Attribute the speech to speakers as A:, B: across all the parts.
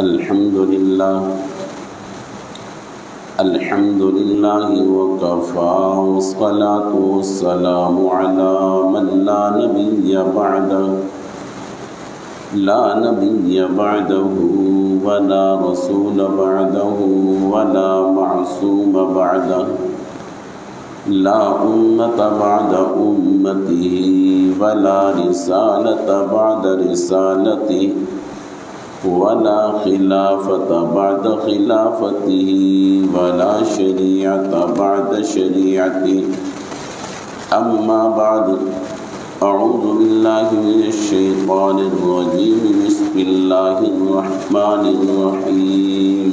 A: الحمد لله وكفى والصلاة والسلام على من لا نبي بعده ولا رسول بعده ولا معصوم بعده لا أمة بعد أمته ولا رسالة بعد رسالته ولا خلافة بعد خلافته ولا شريعة بعد شريعته أما بعد أعوذ بالله من الشيطان الرجيم بسم الله الرحمن الرحيم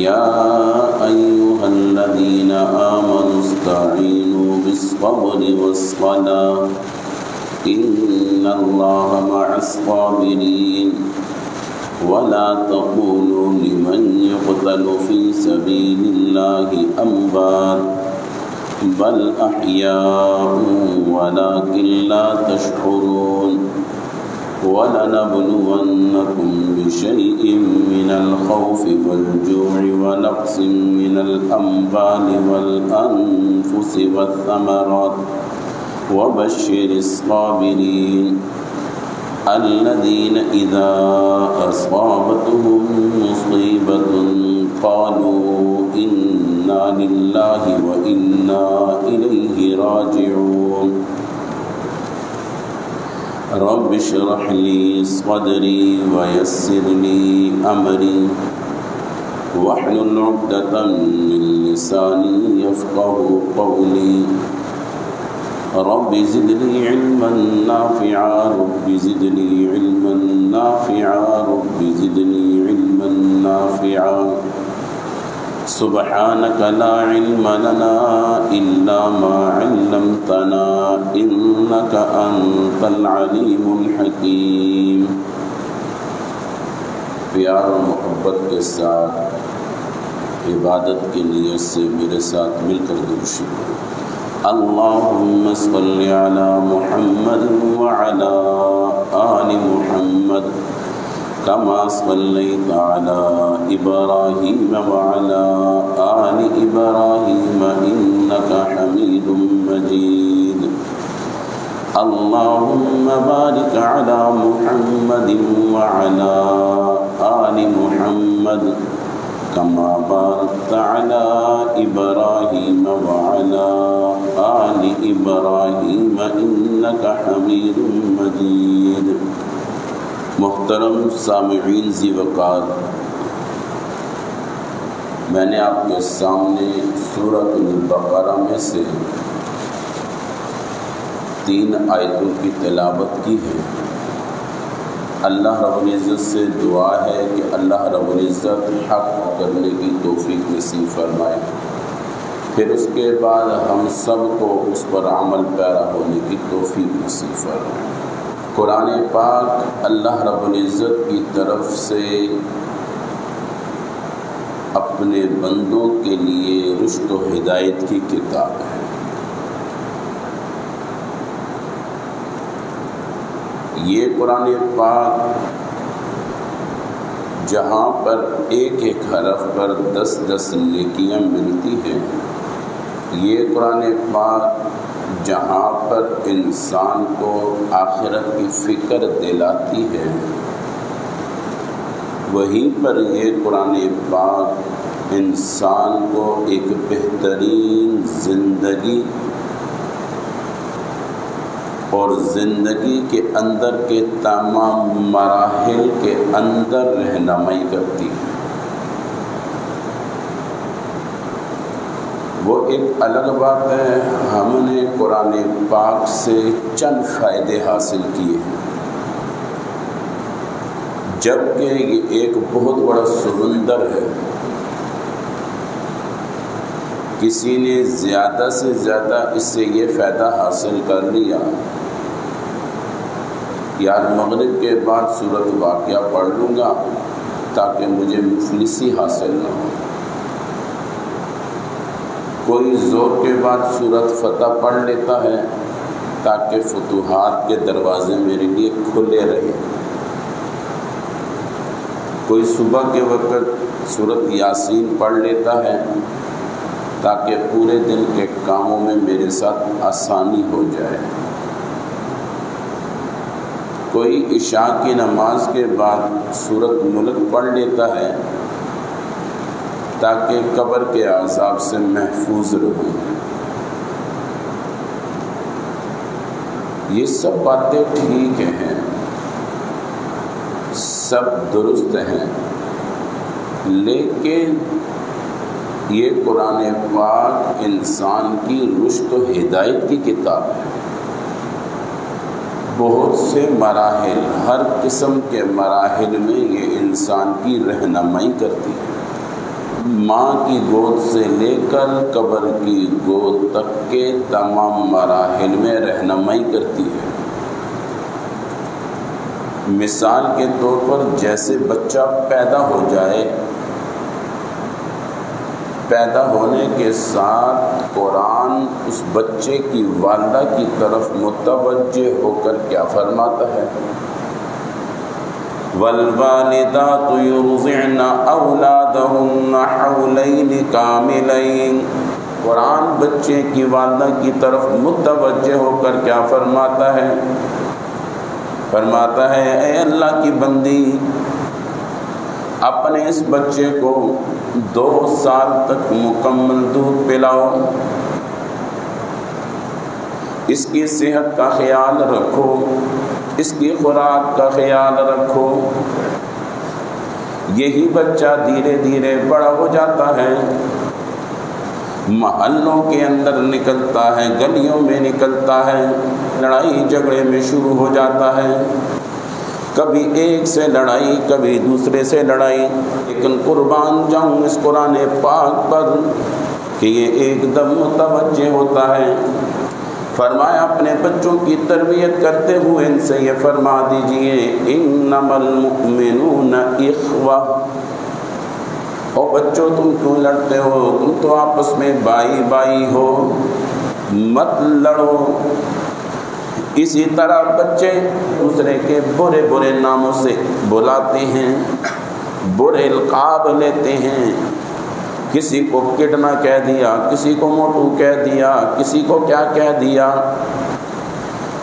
A: يا أيها الذين آمنوا استعينوا بالصبر والصلاة إن الله مع الصابرين ولا تقولوا لمن يقتل في سبيل الله أموات بل أحياء ولكن لا تشعرون ولنبلونكم بشيء من الخوف والجوع ونقص من الأموال والأنفس والثمرات وبشر الصابرين الذين إذا أصابتهم مصيبة قالوا إنا لله وإنا إليه راجعون رب اشرح لي صدري ويسر لي أمري واحلل عقدة من لساني يفقهوا قولي رب زدني علما نافعا رب زدني علما نافعا رب زدني علما نافعا سبحانك لا علم لنا إلا ما علمتنا إنك أنت العليم الحكيم. پیار و محبت کے ساتھ عبادت کی نیت سے میرے ساتھ مل کر درود شریف اللهم صل على محمد وعلى آل محمد كما صليت على إبراهيم وعلى آل إبراهيم إنك حميد مجيد اللهم بارك على محمد وعلى آل محمد كما باركت على إبراهيم وعلى آل إبراهيم إنك حميد مجيد. محترم سامعین ذی وقار، میں نے آپ کے سامنے سورۃ البقرہ میں سے 3 آیتوں کی تلاوت کی ہے. اللہ رب العزت سے دعا ہے کہ اللہ رب العزت حق کرنے کی توفیق نصیب فرمائے، پھر اس کے بعد ہم سب کو اس پر عمل پیرا ہونے کی توفیق نصیب فرمائے. قرآن پاک اللہ رب العزت کی طرف سے اپنے بندوں کے لیے رشد و ہدایت کی کتاب ہے. یہ قرآن پاک جہاں پر ایک ایک حرف پر 10 نیکیاں ملتی ہیں، یہ قرآن پاک جہاں پر انسان کو آخرت کی فکر دلاتی ہے، وہیں پر یہ قرآن پاک انسان کو ایک بہترین زندگی اور زندگی کے اندر کے تمام مراحل کے اندر رہنمائی کرتی ہے. وہ ایک الگ بات ہے، ہم نے قرآن پاک سے چند فائدے حاصل کیے ہیں، جبکہ یہ ایک بہت بڑا سمندر ہے. کسی نے زیادہ سے زیادہ اس سے یہ فائدہ حاصل کر لیا، یار مغرب کے بعد سورۃ واقعہ پڑھ لوں گا تاکہ مجھے مفلسی حاصل نہ ہو. کوئی زور کے بعد سورۃ فتح پڑھ لیتا ہے تاکہ فتوحات کے دروازے میرے لیے کھلے رہیں. کوئی صبح کے وقت سورۃ یاسین پڑھ لیتا ہے تاکہ پورے دن کے کاموں میں میرے ساتھ آسانی ہو جائے۔ کوئی عشاء کی نماز کے بعد سورۃ ملک پڑھ لیتا ہے تاکہ قبر کے عذاب سے محفوظ رہوں۔ یہ سب باتیں ٹھیک ہیں، سب درست ہیں، لیکن یہ قرآن پاک انسان کی رشد و ہدایت کی کتاب ہے۔ بہت سے مراحل، ہر قسم کے مراحل میں یہ انسان کی رہنمائی کرتی ہے۔ ماں کی گود سے لے کر قبر کی گود تک کے تمام مراحل میں رہنمائی کرتی ہے۔ مثال کے طور پر جیسے بچہ پیدا ہو جائے، پیدا ہونے کے ساتھ قرآن اس بچے کی والدہ کی طرف متوجہ ہو کر کیا فرماتا ہے؟ وَالْوَالِدَاتُ يُرْضِعْنَ أَوْلَادَهُنَّ حَوْلَيْنِ كَامِلَيْنِ۔ قرآن بچے کی والدہ کی طرف متوجہ ہو کر کیا فرماتا ہے؟ فرماتا ہے اے اللہ کی بندی، اپنے اس بچے کو 2 سال تک مکمل دودھ پلاؤ، اس کی صحت کا خیال رکھو، اس کی خوراک کا خیال رکھو۔ یہی بچہ دھیرے دھیرے بڑا ہو جاتا ہے، محلوں کے اندر نکلتا ہے، گلیوں میں نکلتا ہے، لڑائی جھگڑے میں شروع ہو جاتا ہے، کبھی ایک سے لڑائی، کبھی دوسرے سے لڑائی۔ لیکن قربان جاؤں اس قرآن پاک پر کہ یہ ایک دم متوجہ ہوتا ہے۔ فرمایا اپنے بچوں کی تربیت کرتے ہوئے ان سے یہ فرما دیجئے انما المؤمنون اخوہ۔ او بچوں تم کیوں لڑتے ہو؟ تم تو آپس میں بھائی بھائی ہو، مت لڑو۔ اسی طرح بچے دوسرے کے برے برے ناموں سے بلاتے ہیں، برے القاب لیتے ہیں، کسی کو کڈنا کہہ دیا، کسی کو موٹو کہہ دیا، کسی کو کیا کہہ دیا۔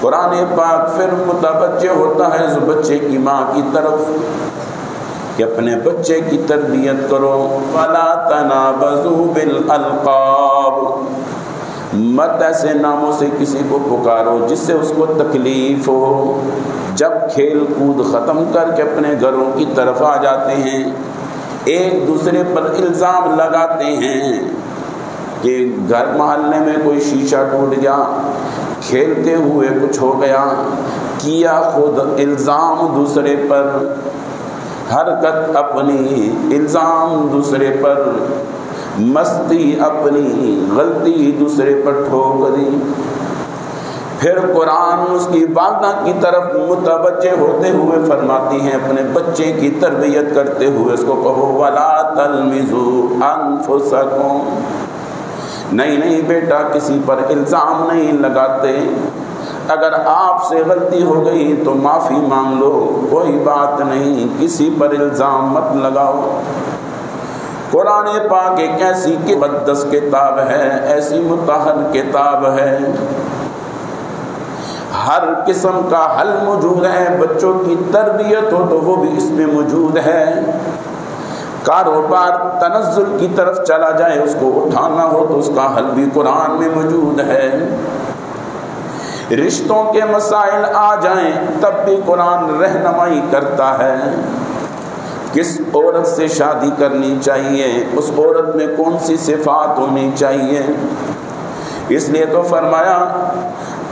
A: قرآن پاک پھر متوجہ ہوتا ہے اس بچے کی ماں کی طرف کہ اپنے بچے کی تربیت کرو۔ وَلَا تَنَابَزُوا بِالْأَلْقَابِ، مت ایسے ناموں سے کسی کو پکارو جس سے اس کو تکلیف ہو۔ جب کھیل کود ختم کر کے اپنے گھروں کی طرف آ جاتے ہیں، ایک دوسرے پر الزام لگاتے ہیں کہ گھر محلے میں کوئی شیشہ ٹوٹ گیا، کھیلتے ہوئے کچھ ہو گیا، کیا خود الزام دوسرے پر، حرکت اپنی الزام دوسرے پر، مستی اپنی غلطی دوسرے پر ٹھوک دی۔ پھر قرآن اس کی والدہ کی طرف متوجہ ہوتے ہوئے فرماتی ہیں اپنے بچے کی تربیت کرتے ہوئے اس کو کہو وَلَا تَلْمِزُوا أَنفُسَكُمْ، نہیں بیٹا کسی پر الزام نہیں لگاتے، اگر آپ سے غلطی ہو گئی تو معافی مانگ لو، کوئی بات نہیں، کسی پر الزام مت لگاؤ۔ قرآن پاک ایک ایسی مقدس کتاب ہے، ایسی مطہر کتاب ہے، ہر قسم کا حل موجود ہے۔ بچوں کی تربیت ہو تو وہ بھی اس میں موجود ہے، کاروبار تنزل کی طرف چلا جائے اس کو اٹھانا ہو تو اس کا حل بھی قرآن میں موجود ہے، رشتوں کے مسائل آ جائیں تب بھی قرآن رہنمائی کرتا ہے، کس عورت سے شادی کرنی چاہیے، اس عورت میں کون سی صفات ہونی چاہیے۔ اس لیے تو فرمایا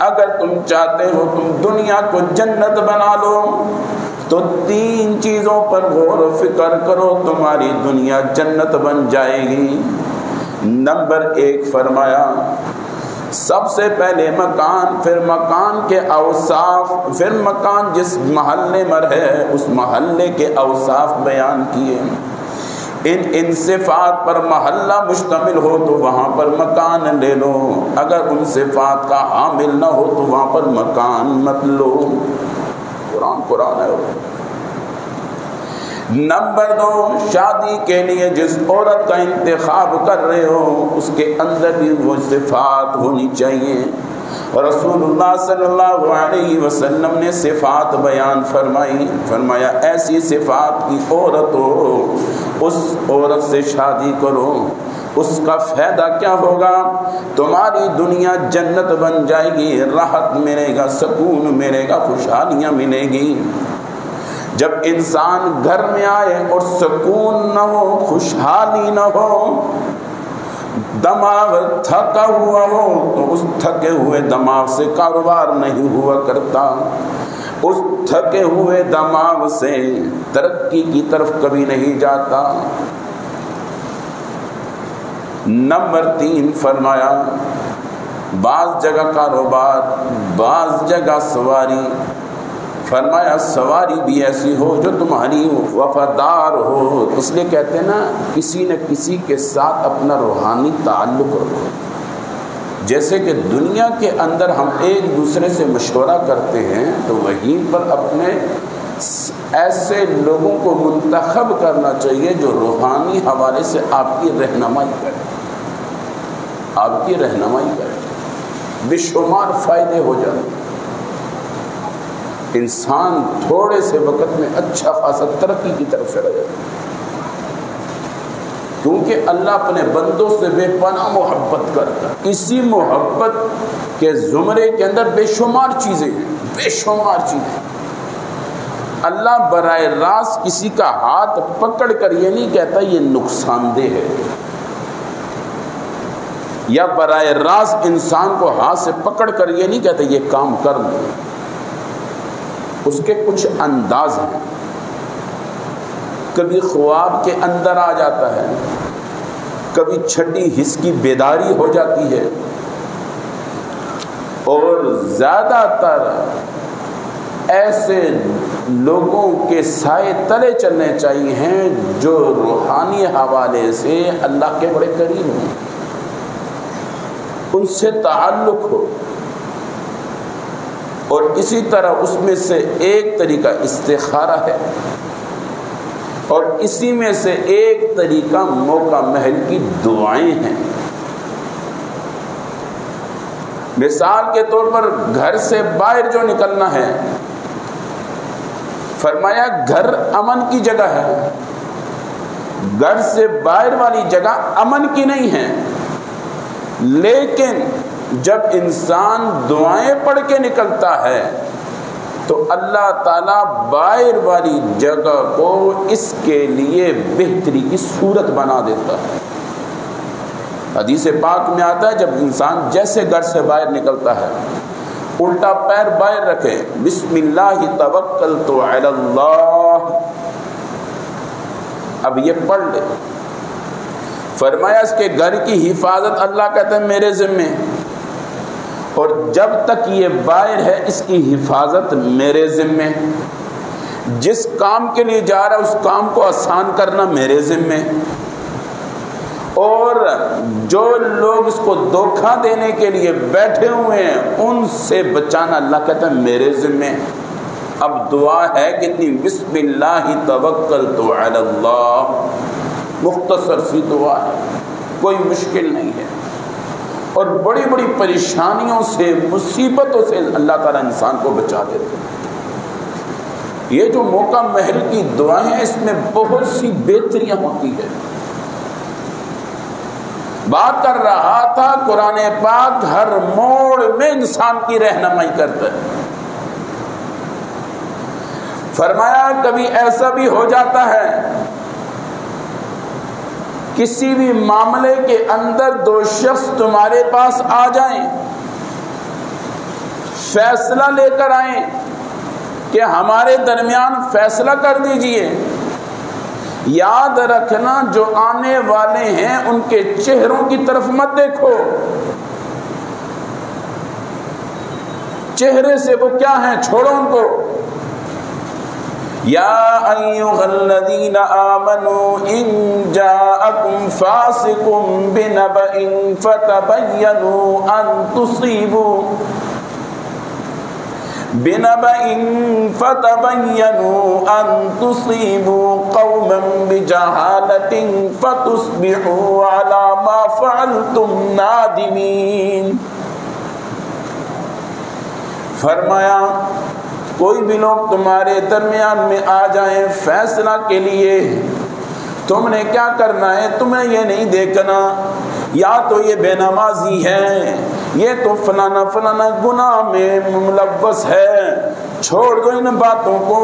A: اگر تم چاہتے ہو تم دنیا کو جنت بنا لو تو 3 چیزوں پر غور و فکر کرو، تمہاری دنیا جنت بن جائے گی۔ نمبر 1 فرمایا سب سے پہلے مکان، پھر مکان کے اوصاف، پھر مکان جس محلے میں ہے اس محلے کے اوصاف بیان کیے۔ ان صفات پر محلہ مشتمل ہو تو وہاں پر مکان لے لو، اگر ان صفات کا حامل نہ ہو تو وہاں پر مکان مت لو۔ قرآن ہے۔ نمبر 2، شادی کے لیے جس عورت کا انتخاب کر رہے ہو اس کے اندر بھی وہ صفات ہونی چاہیے. اور رسول اللہ صلی اللہ علیہ وسلم نے صفات بیان فرمائی. فرمایا ایسی صفات کی عورت ہو اس عورت سے شادی کرو. اس کا فائدہ کیا ہوگا؟ تمہاری دنیا جنت بن جائے گی، راحت ملے گا، سکون ملے گا، خوشحالیاں ملے گی. جب انسان گھر میں آئے اور سکون نہ ہو، خوشحالی نہ ہو، دماغ تھکا ہوا ہو، تو اس تھکے ہوئے دماغ سے کاروبار نہیں ہوا کرتا. اس تھکے ہوئے دماغ سے ترقی کی طرف کبھی نہیں جاتا. نمبر 3 فرمایا بعض جگہ کاروبار، بعض جگہ سواری. فرمایا سواری بھی ایسی ہو جو تمہاری وفادار ہو. اس لیے کہتے ہیں نا کسی نہ کسی کے ساتھ اپنا روحانی تعلق رکھو. جیسے کہ دنیا کے اندر ہم ایک دوسرے سے مشورہ کرتے ہیں تو وہیں پر اپنے ایسے لوگوں کو منتخب کرنا چاہیے جو روحانی حوالے سے آپ کی رہنمائی کرے، آپ کی رہنمائی کرے. بے شمار فائدے ہو جاتے ہیں. انسان تھوڑے سے وقت میں اچھا خاصا ترقی کی طرف چلا جاتا ہے، کیونکہ اللہ اپنے بندوں سے بے پناہ محبت کرتا ہے. اسی محبت کے زمرے کے اندر بے شمار چیزیں ہیں، بے شمار چیزیں. اللہ براہ راست کسی کا ہاتھ پکڑ کر یہ نہیں کہتا یہ نقصان دہ ہے، یا براہ راست انسان کو ہاتھ سے پکڑ کر یہ نہیں کہتا یہ کام کر لو. اس کے کچھ انداز ہیں. کبھی خواب کے اندر آ جاتا ہے، کبھی چھٹی حس کی بیداری ہو جاتی ہے، اور زیادہ تر ایسے لوگوں کے سائے تلے چلنے چاہیے ہیں جو روحانی حوالے سے اللہ کے بڑے قریب ہوں، ان سے تعلق ہو. اور اسی طرح اس میں سے ایک طریقہ استخارہ ہے، اور اسی میں سے ایک طریقہ موقع محل کی دعائیں ہیں. مثال کے طور پر گھر سے باہر جو نکلنا ہے، فرمایا گھر امن کی جگہ ہے، گھر سے باہر والی جگہ امن کی نہیں ہے. لیکن جب انسان دعائیں پڑھ کے نکلتا ہے تو اللہ تعالیٰ باہر والی جگہ کو اس کے لیے بہتری کی صورت بنا دیتا ہے. حدیث پاک میں آتا ہے جب انسان جیسے گھر سے باہر نکلتا ہے الٹا پیر باہر رکھے، بسم اللہ توکلت علی اللہ، اب یہ پڑھ لے. فرمایا اس کے گھر کی حفاظت اللہ کہتے ہیں میرے ذمے، اور جب تک یہ باہر ہے اس کی حفاظت میرے ذمے. جس کام کے لیے جا رہا ہے اس کام کو آسان کرنا میرے ذمے، اور جو لوگ اس کو دھوکہ دینے کے لیے بیٹھے ہوئے ہیں ان سے بچانا اللہ کہتا ہے میرے ذمے. اب دعا ہے کتنی، بسم اللہ توکلت علی اللہ. مختصر سی دعا ہے، کوئی مشکل نہیں ہے، اور بڑی بڑی پریشانیوں سے مصیبتوں سے اللہ تعالیٰ انسان کو بچا دیتے ہیں. یہ جو موقع محل کی دعائیں ہیں اس میں بہت سی بہتریاں ہوتی ہے. بات کر رہا تھا قرآن پاک ہر موڑ میں انسان کی رہنمائی کرتا ہے. فرمایا کبھی ایسا بھی ہو جاتا ہے کسی بھی معاملے کے اندر دو شخص تمہارے پاس آ جائیں، فیصلہ لے کر آئیں کہ ہمارے درمیان فیصلہ کر دیجئے. یاد رکھنا جو آنے والے ہیں ان کے چہروں کی طرف مت دیکھو، چہرے سے وہ کیا ہیں چھوڑو ان کو. یا ایھا الذین آمنوا ان جاءکم فاسق بنبأ فتبینوا ان تصیبوا بِنَبَإٍ فَتَبَيَّنُوا أَن تُصِيبُوا قَوْمًا بِجَهَالَةٍ فَتُصْبِحُوا عَلَى مَا فَعَلْتُمْ نَادِمِينَ۔ فرمایا کوئی بھی لوگ تمہارے درمیان میں آ جائیں فیصلہ کے لیے، تم نے کیا کرنا ہے؟ تمہیں یہ نہیں دیکھنا یا تو یہ بے نمازی ہے، یہ تو فلانا فلانا گناہ میں ملوث ہے، چھوڑ دو ان باتوں کو،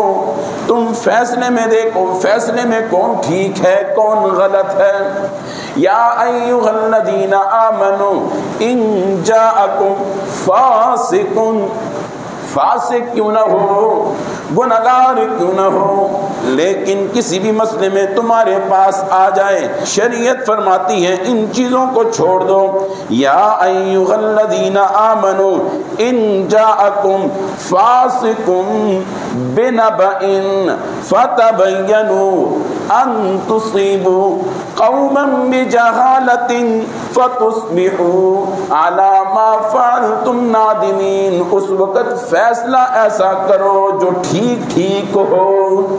A: تم فیصلے میں دیکھو فیصلے میں کون ٹھیک ہے کون غلط ہے۔ یا ایھا الذین آمنوا ان جاءکم فاسق، فاسق کیوں نہ ہو، گنہگار کیوں نہ ہو، لیکن کسی بھی مسئلے میں تمہارے پاس آ جائے، شریعت فرماتی ہے ان چیزوں کو چھوڑ دو۔ یا ایھا الذین آمنوا ان جاءکم فاسق بنبأ فتبینوا ان تصیبوا قوما بجہالۃ فتصبحوا علی ما فعلتم نادمین۔ اس وقت فیصلہ ایسا کرو جو ٹھیک ٹھیک ہو،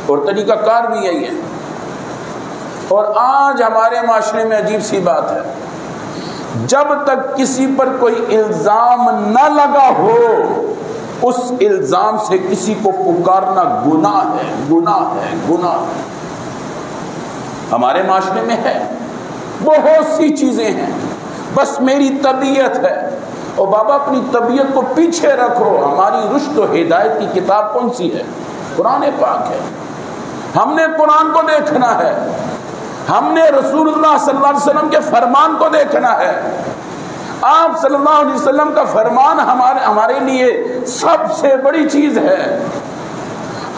A: اور طریقہ کار بھی یہی ہے۔ اور آج ہمارے معاشرے میں عجیب سی بات ہے، جب تک کسی پر کوئی الزام نہ لگا ہو اس الزام سے کسی کو پکارنا گناہ ہے، گناہ ہے، گناہ ہے۔ ہمارے معاشرے میں ہے بہت سی چیزیں ہیں، بس میری طبیعت ہے، اور بابا اپنی طبیعت کو پیچھے رکھو، ہماری رشد و ہدایت کی کتاب کون سی ہے؟ قرآن پاک ہے۔ ہم نے قرآن کو دیکھنا ہے، ہم نے رسول اللہ صلی اللہ علیہ وسلم کے فرمان کو دیکھنا ہے۔ آپ صلی اللہ علیہ وسلم کا فرمان ہمارے لیے سب سے بڑی چیز ہے۔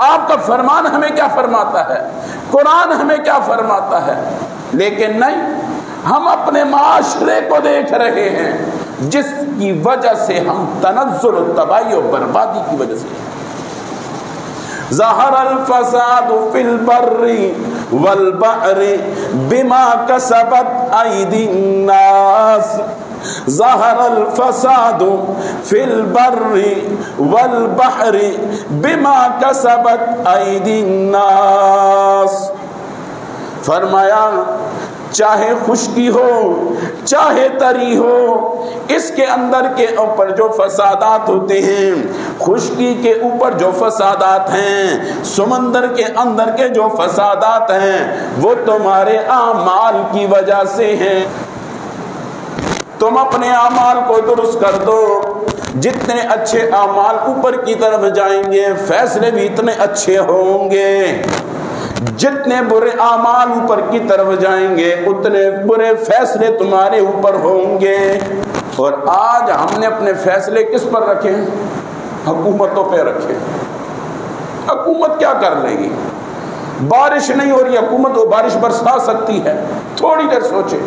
A: آپ کا فرمان ہمیں کیا فرماتا ہے، قرآن ہمیں کیا فرماتا ہے، لیکن نہیں، ہم اپنے معاشرے کو دیکھ رہے ہیں جس کی وجہ سے ہم تنزل و تباہی و بربادی کی وجہ سے۔ ظہر الفساد فی البر والبحر بما کسبت ایدی الناس، ظہر الفساد فی البر والبحر بما کسبت ایدی الناس۔ فرمایا چاہے خشکی ہو چاہے تری ہو، اس کے اندر کے اوپر جو فسادات ہوتے ہیں، خشکی کے اوپر جو فسادات ہیں، سمندر کے اندر کے جو فسادات ہیں، وہ تمہارے اعمال کی وجہ سے ہیں۔ تم اپنے اعمال کو درست کر دو، جتنے اچھے اعمال اوپر کی طرف جائیں گے فیصلے بھی اتنے اچھے ہوں گے، جتنے برے اعمال اوپر کی طرف جائیں گے اتنے برے فیصلے تمہارے اوپر ہوں گے۔ اور آج ہم نے اپنے فیصلے کس پر رکھے؟ حکومتوں پہ رکھے۔ حکومت کیا کر لے گی؟ بارش نہیں ہو رہی، حکومت وہ بارش برسا سکتی ہے، تھوڑی دیر سوچے۔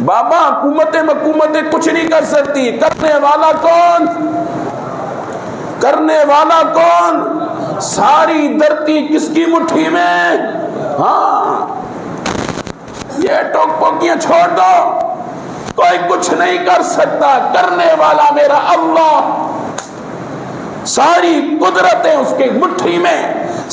A: بابا حکومتیں کچھ نہیں کر سکتی، کرنے والا کون؟ کرنے والا کون؟ ساری دھرتی کس کی مٹھی میں؟ ہاں، یہ ٹوک پوکیاں چھوڑ دو، کوئی کچھ نہیں کر سکتا، کرنے والا میرا اللہ، ساری قدرتیں اس کی مٹھی میں،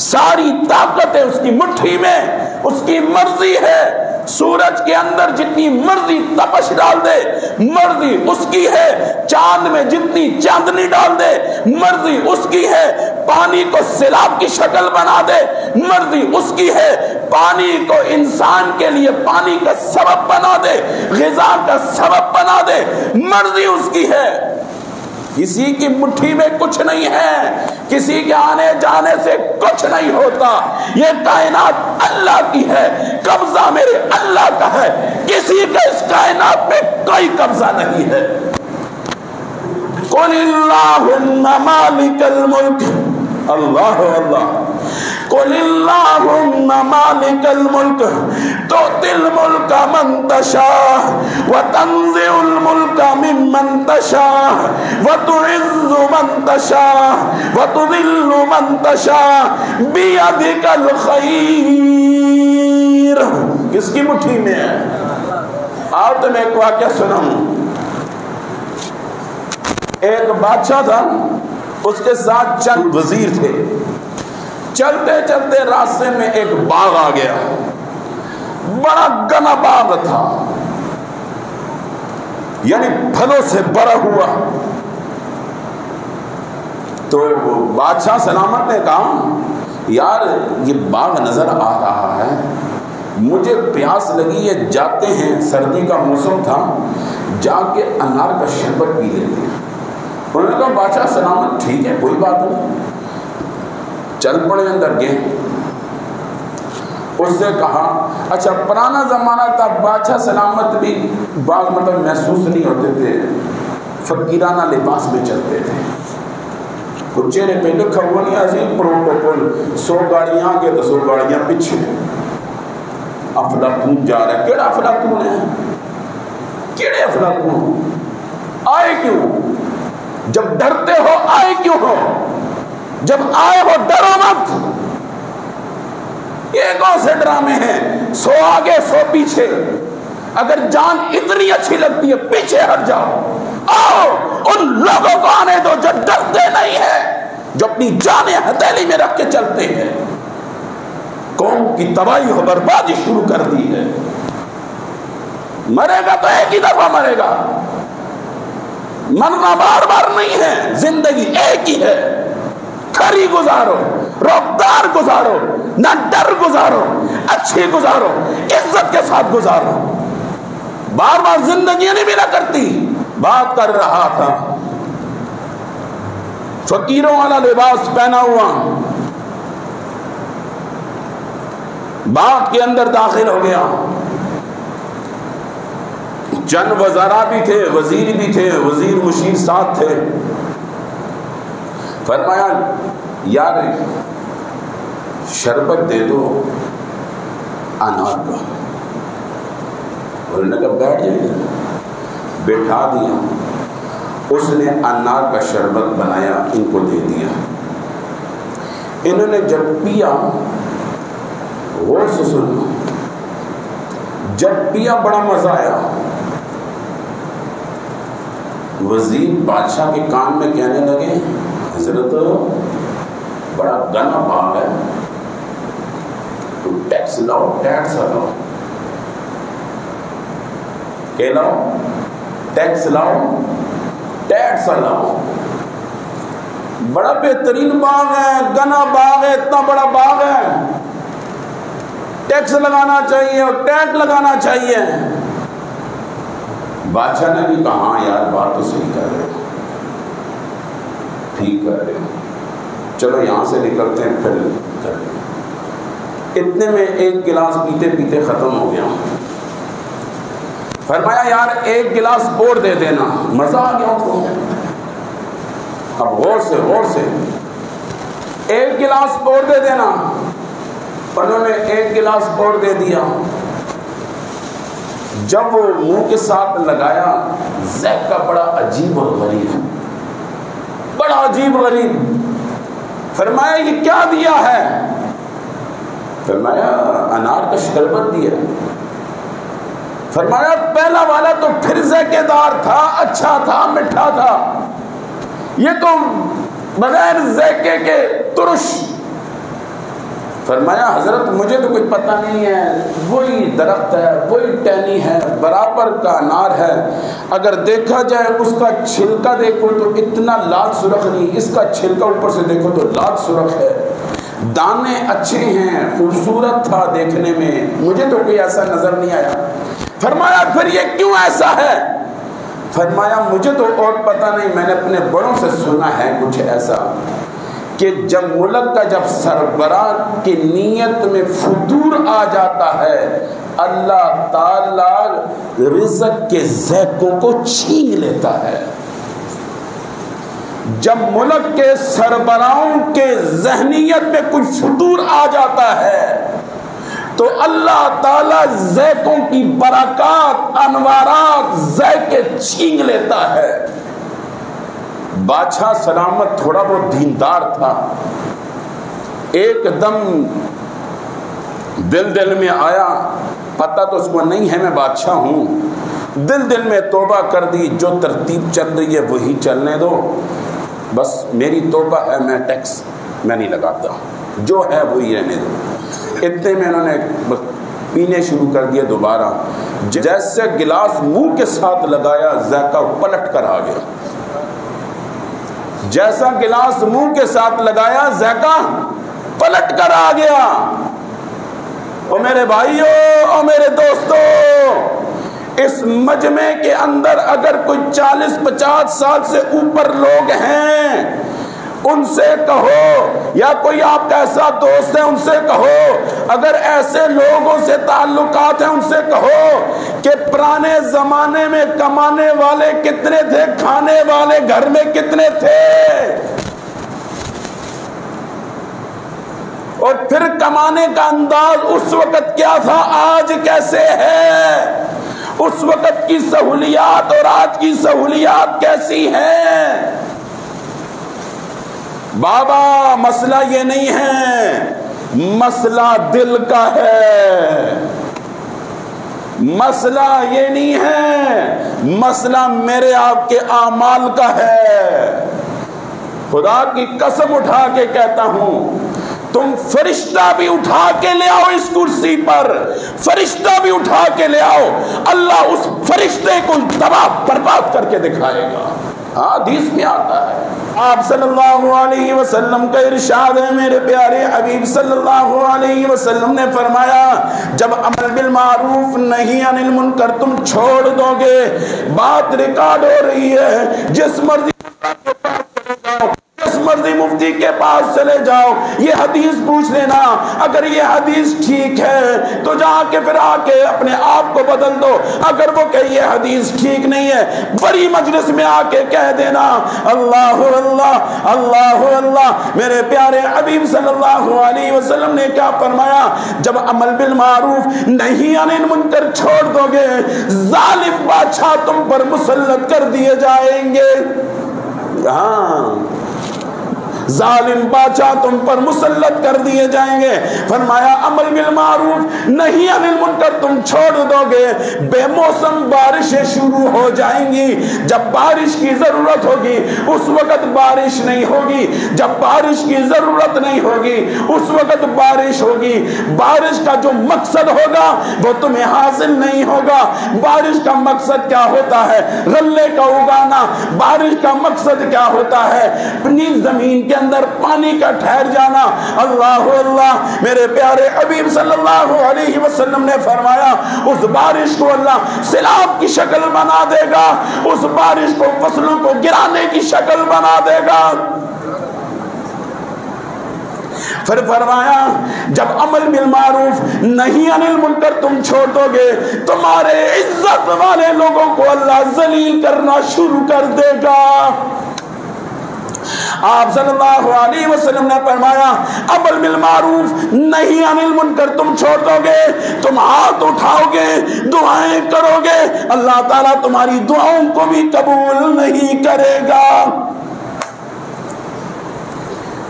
A: ساری طاقتیں اس کی مٹھی میں، اس کی مرضی ہے۔ سورج کے اندر جتنی مرضی تپش ڈال دے مرضی اس کی ہے، چاند میں جتنی چاندنی ڈال دے مرضی اس کی ہے، پانی کو سیلاب کی شکل بنا دے مرضی اس کی ہے، پانی کو انسان کے لیے پانی کا سبب بنا دے، غذا کا سبب بنا دے مرضی اس کی ہے۔ کسی کی مٹھی میں کچھ نہیں ہے، کسی کے آنے جانے سے کچھ نہیں ہوتا، یہ کائنات اللہ کی ہے، قبضہ میرے اللہ کا ہے، کسی کا اس کائنات میں کوئی قبضہ نہیں ہے۔ قل اللہم مالک الملک، اللہ اللہ، قل اللہم مالک الملک تؤتی الملک من تشاء وتنزع الملک ممن تشاء وتعز من تشاء وتذل من تشاء بیدک الخیر۔ کس کی مٹھی میں ہے؟ آؤ تو میں ایک واقعہ سناؤں۔ ایک بادشاہ تھا، اس کے ساتھ چند وزیر تھے. چلتے چلتے راستے میں ایک باغ آ گیا، بڑا گنا باغ تھا، یعنی پھلوں سے بھرا ہوا. تو بادشاہ سلامت نے کہا یار یہ باغ نظر آ رہا ہے، مجھے پیاس لگی ہے، جاتے ہیں، سردی کا موسم تھا، جا کے انار کا شربت پی لیتے ہیں. انہوں نے کہا بادشاہ سلامت ٹھیک ہے کوئی بات نہیں. چل پڑے، اندر گئے. اس سے کہا اچھا پرانا زمانہ تھا، بادشاہ سلامت بھی بعض مطلب محسوس نہیں ہوتے تھے، فقیرانہ لباس میں چلتے تھے. کچھ چہرے پہ لکھا ہوا نہیں عظیم پروٹوکول، 100 گاڑیاں آگے تو 100 گاڑیاں پیچھے. افلاطون جا رہا ہے. کیڑا افلاطون ہے؟ کیڑے افلاطون؟ آئے کیوں؟ جب ڈرتے ہو آئے کیوں ہو؟ جب آئے ہو ڈرو مت. یہ کون سے ڈرامے ہیں؟ 100 آگے 100 پیچھے. اگر جان اتنی اچھی لگتی ہے پیچھے ہٹ جاؤ. آؤ ان لوگوں کو آنے دو جو ڈرتے نہیں ہیں، جو اپنی جانیں ہتھیلی میں رکھ کے چلتے ہیں. قوم کی تباہی و بربادی شروع کر دی ہے. مرے گا تو ایک ہی دفعہ مرے گا، مرنا بار بار نہیں ہے، زندگی ایک ہی ہے. کھری گزارو، روبدار گزارو، نہ ڈر گزارو، اچھی گزارو، عزت کے ساتھ گزارو. بار بار زندگی نہیں بھی نہ کرتی. بات کر رہا تھا فقیروں والا لباس پہنا ہوا، باغ کے اندر داخل ہو گیا. چند وزراء بھی تھے، وزیر بھی تھے، وزیر مشیر ساتھ تھے. فرمایا یار شربت دے دو انار کا. انہوں نے کہا بیٹھ جائیں. بیٹھا دیا. اس نے انار کا شربت بنایا، ان کو دے دیا. انہوں نے جب پیا، غور سے سنو، جب پیا بڑا مزہ آیا. وزیر بادشاہ کے کان میں کہنے لگے حضرت بڑا گنا باغ ہے، تو ٹیکس لاؤ، ٹیکس لاؤ. کہ لاؤ؟ ٹیکس لاؤ، ٹیکس لاؤ. بڑا بہترین باغ ہے، گنا باغ ہے، اتنا بڑا باغ ہے، ٹیکس لگانا چاہیے اور ٹیکس لگانا چاہیے. بادشاہ نے بھی کہا ہاں یار بات تو صحیح کر رہے ہو، ٹھیک کر رہے ہو، چلو یہاں سے نکلتے ہیں پھر کر رہے. اتنے میں ایک گلاس پیتے پیتے ختم ہو گیا. فرمایا یار ایک گلاس اور دے دینا. مزہ آ گیا اس کو. اب غور سے ایک گلاس اور دے دینا. انہوں نے ایک گلاس اور دے دیا. جب وہ منہ کے ساتھ لگایا، ذائقہ بڑا عجیب اور غریب، بڑا عجیب غریب. فرمایا یہ کیا دیا ہے؟ فرمایا انار کا شربت دیا. فرمایا پہلا والا تو پھر ذائقے دار تھا، اچھا تھا، میٹھا تھا، یہ تو بغیر ذائقے کے ترش. فرمایا حضرت مجھے تو کچھ پتہ نہیں ہے، وہی درخت ہے، وہی ٹہنی ہے، برابر کا انار ہے. اگر دیکھا جائے اس کا چھلکا دیکھو تو اتنا لال سرخ نہیں، اس کا چھلکا اوپر سے دیکھو تو لال سرخ ہے. دانے اچھے ہیں، خوبصورت تھا دیکھنے میں، مجھے تو کوئی ایسا نظر نہیں آیا. فرمایا پھر یہ کیوں ایسا ہے؟ فرمایا مجھے تو اور پتہ نہیں، میں نے اپنے بڑوں سے سنا ہے کچھ ایسا کہ جب ملک کا جب سربراہ کی نیت میں فتور آ جاتا ہے، اللہ تعالی رزق کے ذائقوں کو چھین لیتا ہے. جب ملک کے سربراہوں کے ذہنیت میں کچھ فتور آ جاتا ہے تو اللہ تعالی ذائقوں کی برکات، انوارات، ذائقے چھین لیتا ہے. بادشاہ سلامت تھوڑا بہت دیندار تھا. ایک دم دل میں آیا، پتہ تو اس کو نہیں ہے میں بادشاہ ہوں، دل میں توبہ کر دی، جو ترتیب چل رہی ہے وہی چلنے دو، بس میری توبہ ہے، میں ٹیکس میں نہیں لگاتا، جو ہے وہی رہنے دو۔ اتنے میں انہوں نے پینے شروع کر دیا دوبارہ، جیسے گلاس منہ کے ساتھ لگایا ذائقہ پلٹ کر آ گیا، جیسا گلاس منہ کے ساتھ لگایا ذائقہ پلٹ کر آ گیا۔ او میرے بھائیوں، او میرے دوستوں، اس مجمع کے اندر اگر کوئی 40-50 سال سے اوپر لوگ ہیں، ان سے کہو، یا کوئی آپ کا ایسا دوست ہے ان سے کہو، اگر ایسے لوگوں سے تعلقات ہیں ان سے کہو کہ پرانے زمانے میں کمانے والے کتنے تھے، کھانے والے گھر میں کتنے تھے، اور پھر کمانے کا انداز اس وقت کیا تھا، آج کیسے ہے، اس وقت کی سہولیات اور آج کی سہولیات کیسی ہیں۔ بابا مسئلہ یہ نہیں ہے، مسئلہ دل کا ہے، مسئلہ یہ نہیں ہے، مسئلہ میرے آپ کے اعمال کا ہے۔ خدا کی قسم اٹھا کے کہتا ہوں، تم فرشتہ بھی اٹھا کے لے آؤ اس کرسی پر، فرشتہ بھی اٹھا کے لے آؤ، اللہ اس فرشتے کو تباہ برباد کر کے دکھائے گا۔ حدیث میں آتا ہے، آپ صلی اللہ علیہ وسلم کا ارشاد ہے، میرے پیارے حبیب صلی اللہ علیہ وسلم نے فرمایا، جب امر بالمعروف نہی عن المنکر تم چھوڑ دو گے، بات ریکارڈ ہو رہی ہے، جس مرضی مفتی کے پاس چلے جاؤ، یہ حدیث پوچھ لینا، اگر یہ حدیث ٹھیک ہے تو جا کے پھر آ کے اپنے آپ کو بدل دو، اگر وہ کہ یہ حدیث ٹھیک نہیں ہے، بڑی مجلس میں آ کے کہہ دینا اللہ اللہ اللہ اللہ۔ میرے پیارے حبیب صلی اللہ علیہ وسلم نے کیا فرمایا، جب عمل بالمعروف نہیں عن المنکر چھوڑ دو گے، ظالم بادشاہ تم پر مسلط کر دیے جائیں گے۔ ہاں، ظالم بادشاہ تم پر مسلط کر دیے جائیں گے۔ فرمایا عمل بالمعروف نہیں عن المنکر تم چھوڑ دو گے، بے موسم بارشیں شروع ہو جائیں گی، جب بارش کی ضرورت ہوگی اس وقت بارش نہیں ہوگی، جب بارش کی ضرورت نہیں ہوگی اس وقت بارش ہوگی، بارش کا جو مقصد ہوگا وہ تمہیں حاصل نہیں ہوگا۔ بارش کا مقصد کیا ہوتا ہے؟ غلے کا اگانا۔ بارش کا مقصد کیا ہوتا ہے؟ اپنی زمین کے اندر پانی کا ٹھہر جانا۔ اللہ اللہ، میرے پیارے حبیب صلی اللہ علیہ وسلم نے فرمایا اس بارش کو اللہ سیلاب کی شکل بنا دے گا، اس بارش کو فصلوں کو گرانے کی شکل بنا دے گا۔ پھر فرمایا جب عمل بالمعروف نہیں عن المنکر تم چھوڑ دو گے، تمہارے عزت والے لوگوں کو اللہ ذلیل کرنا شروع کر دے گا۔ آپ صلی اللہ علیہ وسلم نے فرمایا عمل بالمعروف نہیں عن المنکر تم چھوڑ دو گے، تم ہاتھ اٹھاؤ گے، دعائیں کرو گے، اللہ تعالیٰ تمہاری دعاؤں کو بھی قبول نہیں کرے گا۔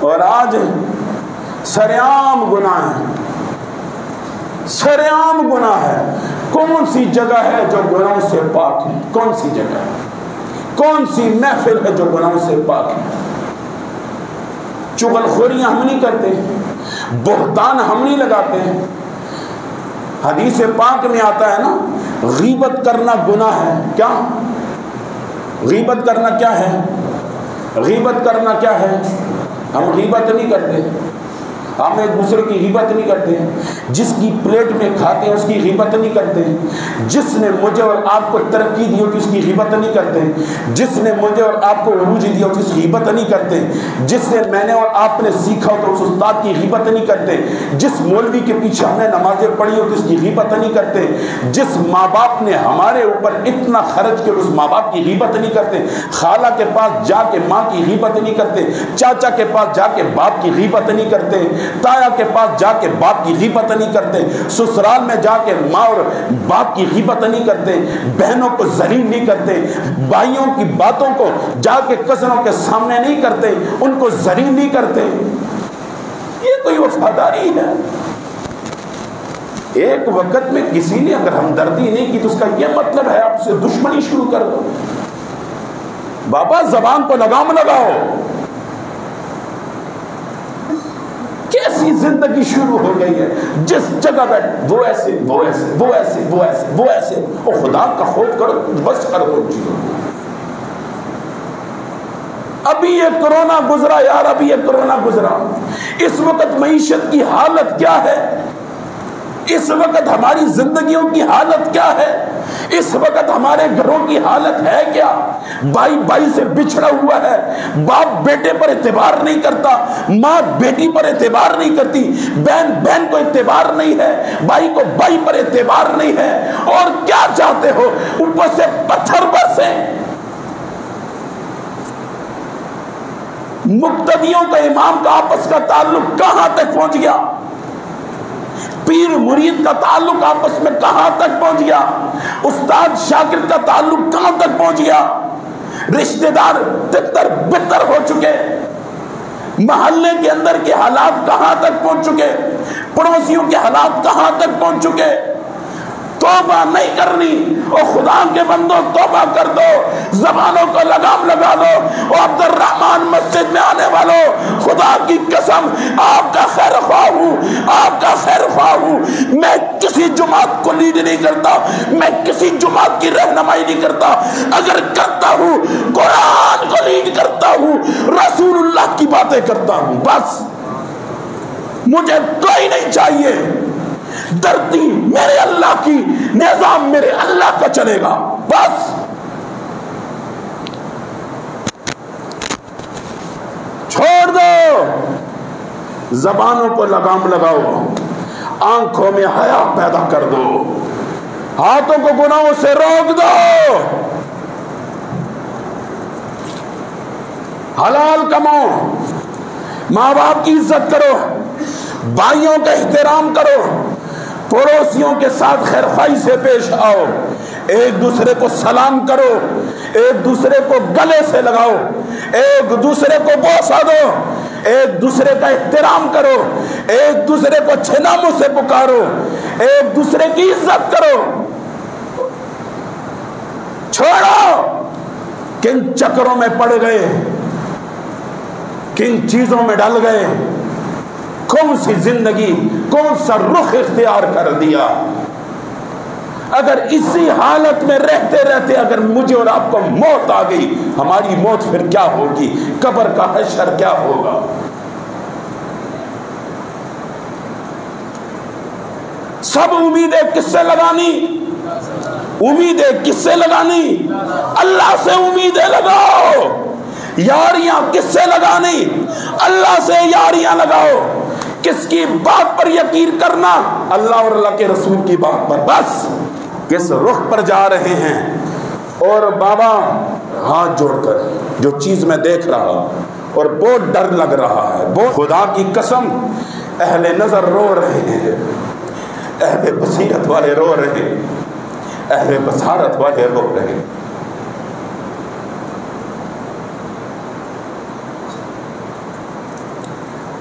A: اور آج سرعام گناہ ہے، سرعام گناہ ہے۔ کون سی جگہ ہے جو گناہوں سے پاک ہے؟ کون سی جگہ ہے؟ کون سی محفل ہے جو گناہوں سے پاک ہے؟ چغل خوریاں ہم نہیں کرتے، بہتان ہم نہیں لگاتے ہیں۔ حدیث پاک میں آتا ہے نا، غیبت کرنا گناہ ہے۔ کیا غیبت کرنا کیا ہے؟ غیبت کرنا کیا ہے؟ ہم غیبت نہیں کرتے، ہم ایک دوسرے کی غیبت نہیں کرتے، جس کی پلیٹ میں کھاتے ہیں اس کی غیبت نہیں کرتے، جس نے مجھے اور آپ کو ترقی دی ہوتی اس کی غیبت نہیں کرتے، جس نے مجھے اور آپ کو عروج دیا ہوتی اس کی غیبت نہیں کرتے، جس سے میں نے اور آپ نے سیکھا ہو تو اس استاد کی غیبت نہیں کرتے، جس مولوی کے پیچھے ہم نے نمازیں پڑھی ہو تو اس کی غیبت نہیں کرتے، جس ماں باپ نے ہمارے اوپر اتنا خرچ کیا اس ماں باپ کی غیبت نہیں کرتے، خالہ کے پاس جا کے ماں کی غیبت نہیں کرتے، چاچا کے پاس جا کے باپ کی غیبت نہیں کرتے، تایا کے پاس جا کے باپ کی غیبت نہیں کرتے، سسرال میں جا کے ماں اور باپ کی غیبت نہیں کرتے، بہنوں کو ذلیل نہیں کرتے، بھائیوں کی باتوں کو جا کے کزنوں کے سامنے نہیں کرتے، ان کو ذلیل نہیں کرتے۔ یہ کوئی وفاداری ہے؟
B: ایک وقت میں کسی نے اگر ہمدردی نہیں کی تو اس کا یہ مطلب ہے آپ سے دشمنی شروع کر دو. بابا زبان کو لگام لگاؤ. کیسی زندگی شروع ہو گئی ہے, جس جگہ بیٹھ وہ ایسے وہ ایسے وہ ایسے وہ ایسے وہ ایسے. اور خدا کا خوف کرو, بس کر دو چیزوں. ابھی یہ کرونا گزرا یار, ابھی یہ کرونا گزرا. اس وقت معیشت کی حالت کیا ہے, اس وقت ہماری زندگیوں کی حالت کیا ہے, اس وقت ہمارے گھروں کی حالت ہے کیا. بھائی بھائی سے بچھڑا ہوا ہے, باپ بیٹے پر اعتبار نہیں کرتا, ماں بیٹی پر اعتبار نہیں کرتی, بہن بہن کو اعتبار نہیں ہے, بھائی کو بھائی پر اعتبار نہیں ہے. اور کیا چاہتے ہو, اوپر سے پتھر برسے. مقتدیوں کا امام کا آپس کا تعلق کہاں تک پہنچ گیا, پیر مرید کا تعلق آپس میں کہاں تک پہنچ گیا, استاد شاگرد کا تعلق کہاں تک پہنچ گیا. رشتہ دار تتر بتر ہو چکے, محلے کے اندر کے حالات کہاں تک پہنچ چکے, پڑوسیوں کے حالات کہاں تک پہنچ چکے. توبہ نہیں کرنی, اور خدا کے بندوں توبہ کر دو, زبانوں کو لگام لگا دو. اور عبد الرحمن مسجد میں آنے والوں, خدا کی قسم آپ کا خیر خواہ ہوں, آپ کا خیر خواہ ہوں. میں کسی جماعت کو لیڈ نہیں کرتا, میں کسی جماعت کی رہنمائی نہیں کرتا. اگر کرتا ہوں قرآن کو لیڈ کرتا ہوں, رسول اللہ کی باتیں کرتا ہوں. بس مجھے کوئی نہیں چاہیے. دھرتی میرے اللہ کی, نظام میرے اللہ کا چلے گا. بس چھوڑ دو, زبانوں کو لگام لگاؤ, آنکھوں میں حیا پیدا کر دو, ہاتھوں کو گناہوں سے روک دو, حلال کماؤ, ماں باپ کی عزت کرو, بھائیوں کا احترام کرو, پڑوسیوں کے ساتھ خیر خواہی سے پیش آؤ, ایک دوسرے کو سلام کرو, ایک دوسرے کو گلے سے لگاؤ, ایک دوسرے کو بوسہ دو, ایک دوسرے کا احترام کرو, ایک دوسرے کو اچھے ناموں سے پکارو, ایک دوسرے کی عزت کرو. چھوڑو کن چکروں میں پڑ گئے, کن چیزوں میں ڈل گئے, کون سی زندگی, کون سا رخ اختیار کر دیا. اگر اسی حالت میں رہتے رہتے اگر مجھے اور آپ کو موت آ گئی, ہماری موت پھر کیا ہوگی, قبر کا حشر کیا ہوگا. سب امیدیں کس سے لگانی, امیدیں کس سے لگانی, اللہ سے امیدیں لگاؤ. یاریاں کس سے لگانی, اللہ سے یاریاں لگاؤ. کس کی بات پر یقین کرنا, اللہ اور اللہ کے رسول کی بات پر. بس کس رخ پر جا رہے ہیں. اور بابا ہاتھ جوڑ کر, جو چیز میں دیکھ رہا اور بہت ڈر لگ رہا ہے, بہت, خدا کی قسم اہل نظر رو رہے ہیں, اہل بصیرت والے رو رہے ہیں, اہل بصارت والے رو رہے ہیں.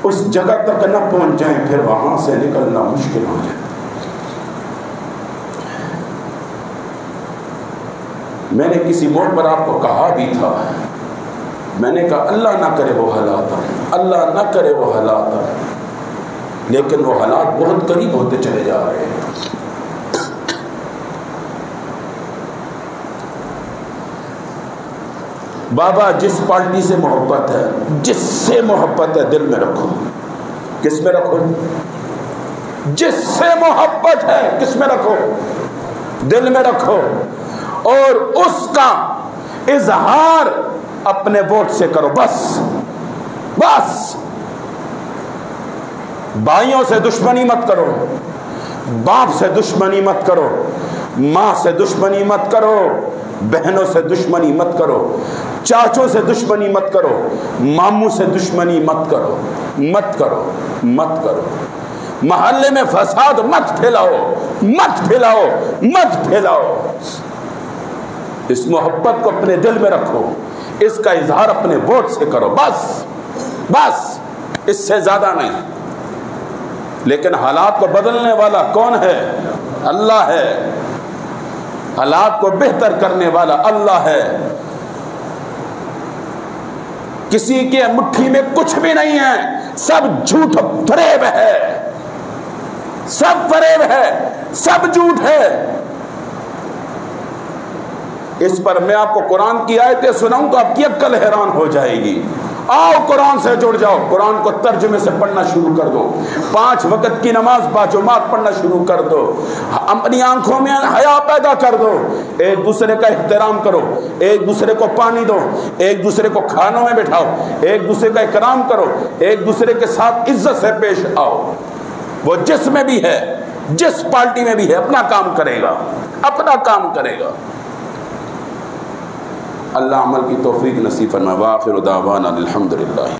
B: اس جگہ تک نہ پہنچ جائیں, پھر وہاں سے نکلنا مشکل ہو جائے. میں نے کسی موڑ پر آپ کو کہا بھی تھا, میں نے کہا اللہ نہ کرے وہ حالات آئیں, اللہ نہ کرے وہ حالات آئیں, لیکن وہ حالات بہت قریب ہوتے چلے جا رہے ہیں. بابا جس پارٹی سے محبت ہے, جس سے محبت ہے, دل میں رکھو. کس میں رکھو, جس سے محبت ہے کس میں رکھو, دل میں رکھو. اور اس کا اظہار اپنے ووٹ سے کرو. بس بس بھائیوں سے دشمنی مت کرو, باپ سے دشمنی مت کرو, ماں سے دشمنی مت کرو, بہنوں سے دشمنی مت کرو, چاچوں سے دشمنی مت کرو, ماموں سے دشمنی مت کرو, مت کرو, مت کرو. محلے میں فساد مت پھیلاؤ, مت پھیلاؤ, مت پھیلاؤ. اس محبت کو اپنے دل میں رکھو, اس کا اظہار اپنے ووٹ سے کرو. بس بس اس سے زیادہ نہیں. لیکن حالات کو بدلنے والا کون ہے؟ اللہ ہے۔ حالات کو بہتر کرنے والا اللہ ہے۔ کسی کے مٹھی میں کچھ بھی نہیں ہے، سب جھوٹ فریب ہے، سب فریب ہے، سب جھوٹ ہے۔ اس پر میں آپ کو قرآن کی آیتیں سناؤں تو آپ کی عقل حیران ہو جائے گی۔ آؤ قرآن سے جڑ جاؤ، قرآن کو ترجمے سے پڑھنا شروع کر دو، 5 وقت کی نماز باجماعت پڑھنا شروع کر دو، اپنی آنکھوں میں حیا پیدا کر دو، ایک دوسرے کا احترام کرو، ایک دوسرے کو پانی دو، ایک دوسرے کو کھانوں میں بٹھاؤ، ایک دوسرے کا اکرام کرو، ایک دوسرے کے ساتھ عزت سے پیش آؤ۔ وہ جس میں بھی ہے، جس پارٹی میں بھی ہے، اپنا کام کرے گا، اپنا کام کرے گا۔ اللہ عمل کی توفیق نصیب فرمائے۔ وآخر دعوانا الحمدللہ۔